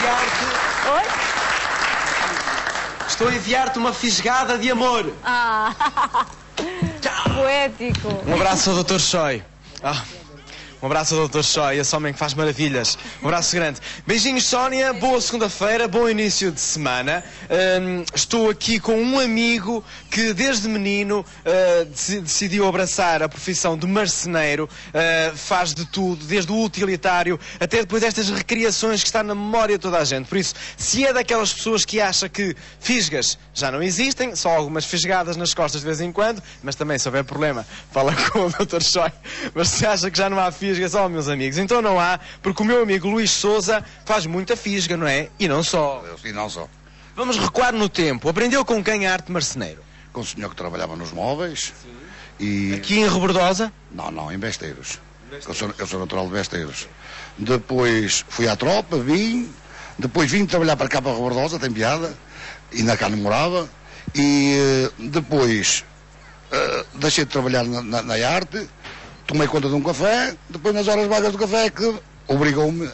enviar-te... Oi? Estou a enviar-te uma fisgada de amor. Poético. Um abraço ao Dr. Choi. Um abraço ao Dr. Choi, esse homem que faz maravilhas. Um abraço grande. Beijinhos, Sónia. Boa segunda-feira, bom início de semana. Estou aqui com um amigo que desde menino decidiu abraçar a profissão de marceneiro. Faz de tudo, desde o utilitário até depois destas recriações que está na memória de toda a gente. Por isso, se é daquelas pessoas que acha que fisgas já não existem, só algumas fisgadas nas costas de vez em quando, mas também se houver problema, fala com o Dr. Choi. Mas se acha que já não há fisgas, meus amigos, então não há, porque o meu amigo Luís Sousa faz muita fisga, não é? E não só. E não só. Vamos recuar no tempo. Aprendeu com quem a arte marceneiro? Com o senhor que trabalhava nos móveis. E... Aqui em Rebordosa? Não, em Besteiros. Eu sou natural de Besteiros. Depois fui à tropa, depois vim trabalhar para cá para Rebordosa, tem piada, ainda cá não morava, e depois deixei de trabalhar na arte, tomei conta de um café, depois nas horas vagas do café que obrigou-me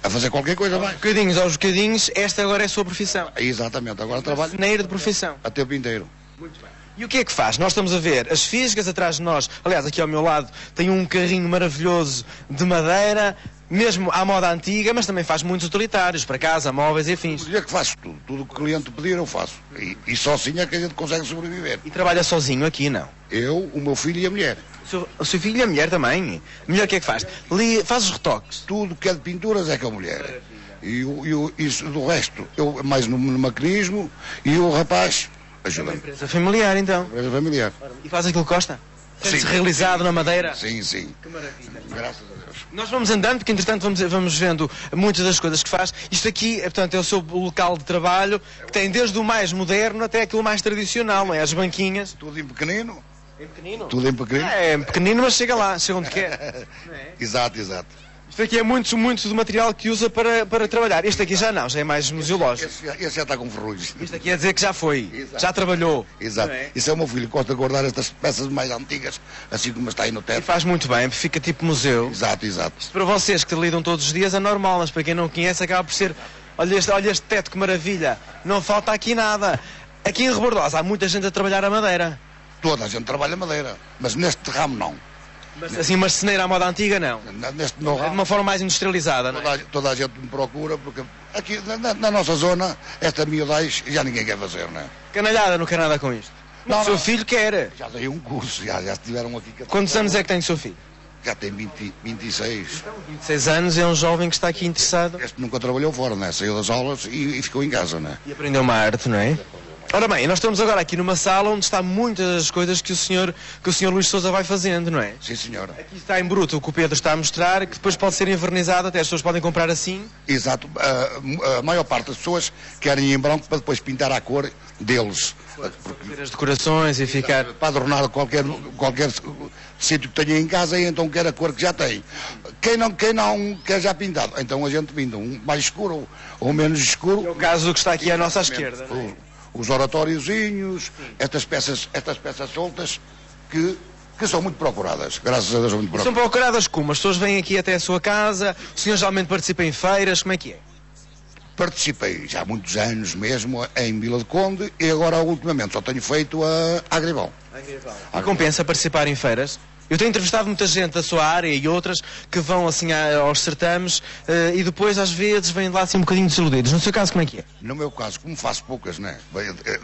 a fazer qualquer coisa mais. Bocadinhos aos bocadinhos, esta agora é a sua profissão. Exatamente, agora trabalho marceneiro de profissão. a tempo inteiro. Muito bem. E o que é que faz? Nós estamos a ver as fisgas atrás de nós. Aliás, aqui ao meu lado tem um carrinho maravilhoso de madeira, mesmo à moda antiga, mas também faz muitos utilitários, para casa, móveis e afins. Eu que faço tudo. Tudo o que o cliente pedir eu faço. E só assim é que a gente consegue sobreviver. E trabalha sozinho aqui, não? Eu, o meu filho e a mulher. O seu filho e a mulher também? A mulher o que é que faz? Faz os retoques? Tudo que é de pinturas é com a mulher. Isso do resto, eu mais no maquinismo e o rapaz ajuda-me. Empresa familiar, então. Empresa familiar. E faz aquilo que gosta? Sente-se Sim. realizado na madeira? Sim, sim. Que maravilha. Graças a Deus. Nós vamos andando, porque entretanto vamos vendo muitas das coisas que faz. Isto aqui, portanto, é o seu local de trabalho, que tem desde o mais moderno até aquilo mais tradicional, não é? As banquinhas. Tudo em pequenino. Em pequenino? Tudo em pequenino. É pequenino, mas chega lá, chega onde quer. Exato. Isto aqui é muito do material que usa para trabalhar. Este aqui já não, já é mais museológico. Esse já está com ferrugem. Isto aqui é dizer que já foi, Exato. já trabalhou. Exato. Não é? Isso é o meu filho que gosta de guardar estas peças mais antigas, assim como está aí no E teto. faz muito bem, fica tipo museu. Exato. Para vocês que lidam todos os dias é normal, mas para quem não conhece acaba por ser... Olha este teto, que maravilha. Não falta aqui nada. Aqui em Rebordosa há muita gente a trabalhar a madeira. Toda a gente trabalha madeira, mas neste ramo não. Mas assim, marceneiro à moda antiga, não. Neste meu É de ramo, uma forma mais industrializada, não é? toda a gente me procura, porque aqui na nossa zona, esta miudez já ninguém quer fazer, não é? Canalhada, não quer nada com isto. Não, O seu não. filho quer. Já dei um curso, já estiveram aqui. Quantos anos é que tem o seu filho? Já tem 26. 26 anos, é um jovem que está aqui interessado. Este nunca trabalhou fora, né? Saiu das aulas e ficou em casa, né? E aprendeu uma arte, não é? Ora bem, nós estamos agora aqui numa sala onde está muitas das coisas que o senhor Luís Sousa vai fazendo, não é? Sim, senhora. Aqui está em bruto o que o Pedro está a mostrar, que depois pode ser envernizado, até as pessoas podem comprar assim. Exato. A maior parte das pessoas querem em branco para depois pintar a cor deles. Fazer as decorações e ficar... Para adornar qualquer sítio que tenha em casa e então quer a cor que já tem. Quem não quer já pintado, então a gente pinta um mais escuro ou menos escuro. É o caso do que está aqui à nossa esquerda, não é? Os oratóriozinhos, estas peças soltas que são muito procuradas. Graças a Deus são muito São procuradas. procuradas como? As pessoas vêm aqui até a sua casa, o senhor geralmente participa em feiras, como é que é? Participei já há muitos anos mesmo em Vila de Conde e agora ultimamente só tenho feito a Agribal. E compensa participar em feiras? Eu tenho entrevistado muita gente da sua área e outras que vão assim aos certames e depois às vezes vêm lá assim um bocadinho desiludidos. No seu caso como é que é? No meu caso, como faço poucas, né?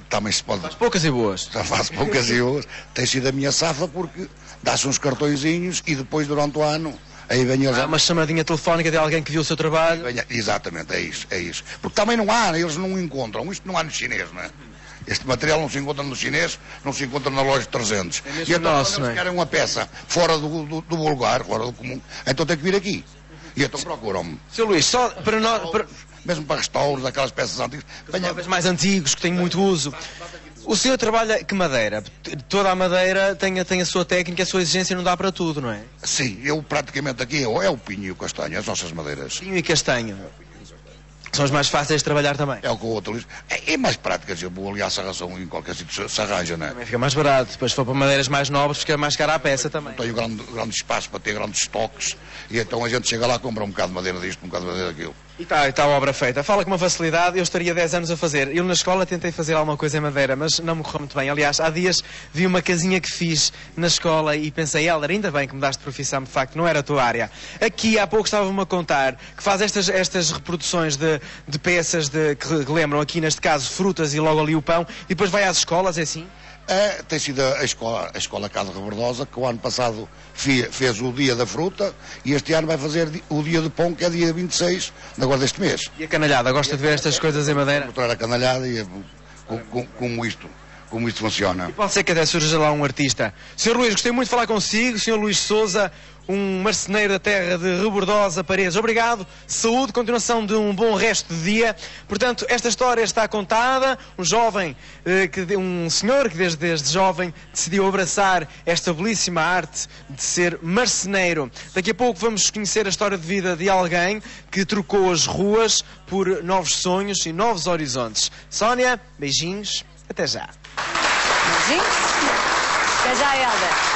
Também se pode... Faz poucas e boas. Já faço poucas e hoje tem sido a minha safa porque dá-se uns cartõezinhos e depois durante o ano aí vem eles... Há uma chamadinha telefónica de alguém que viu o seu trabalho. Exatamente, é isso. Porque também não há, eles não encontram, isto não há no chinês, não é? Este material não se encontra no chinês, não se encontra na loja de 300. mesmo E então nosso, quando não é? eles querem uma peça fora do vulgar, fora do comum, então tem que vir aqui. E então procuram-me. Seu Luís, só para nós... Mesmo para restauros, aquelas peças antigas. Móveis mais antigos, que têm muito uso. O senhor trabalha que madeira? Toda a madeira tem a sua técnica, a sua exigência, não dá para tudo, não é? Sim, eu praticamente aqui é o pinho e o castanho, as nossas madeiras. Pinho e castanho. São os mais fáceis de trabalhar também. É o que o outro diz. É mais prático, quer dizer, eu vou ali à serração em qualquer sítio se arranja, não é? Também fica mais barato. Depois, se for para madeiras mais nobres, fica mais cara a peça também. Não tenho grande espaço para ter grandes estoques e então a gente chega lá, compra um bocado de madeira disto, um bocado de madeira daquilo. E está a obra feita. Fala com uma facilidade, eu estaria 10 anos a fazer. Eu na escola tentei fazer alguma coisa em madeira, mas não me correu muito bem. Aliás, há dias vi uma casinha que fiz na escola e pensei, Helder, ainda bem que mudaste de profissão, de facto, não era a tua área. Aqui há pouco estava-me a contar que faz estas reproduções de peças que lembram aqui, neste caso, frutas e logo ali o pão, e depois vai às escolas, é assim? Tem sido a escola Casa Rebordosa, que o ano passado fez o dia da fruta e este ano vai fazer o dia do pão, que é dia 26, agora deste mês. E a canalhada, gosta de ver estas coisas em madeira? Mostrar a canalhada e como isto funciona. E pode ser que até surja lá um artista. Sr. Luís, gostei muito de falar consigo, Sr. Luís Sousa, um marceneiro da terra de Rebordosa, Paredes. Obrigado, saúde, continuação de um bom resto de dia. Portanto, esta história está contada. Um senhor que desde jovem decidiu abraçar esta belíssima arte de ser marceneiro. Daqui a pouco vamos conhecer a história de vida de alguém que trocou as ruas por novos sonhos e novos horizontes. Sónia, beijinhos, até já. Beijinhos. Até já, Helder.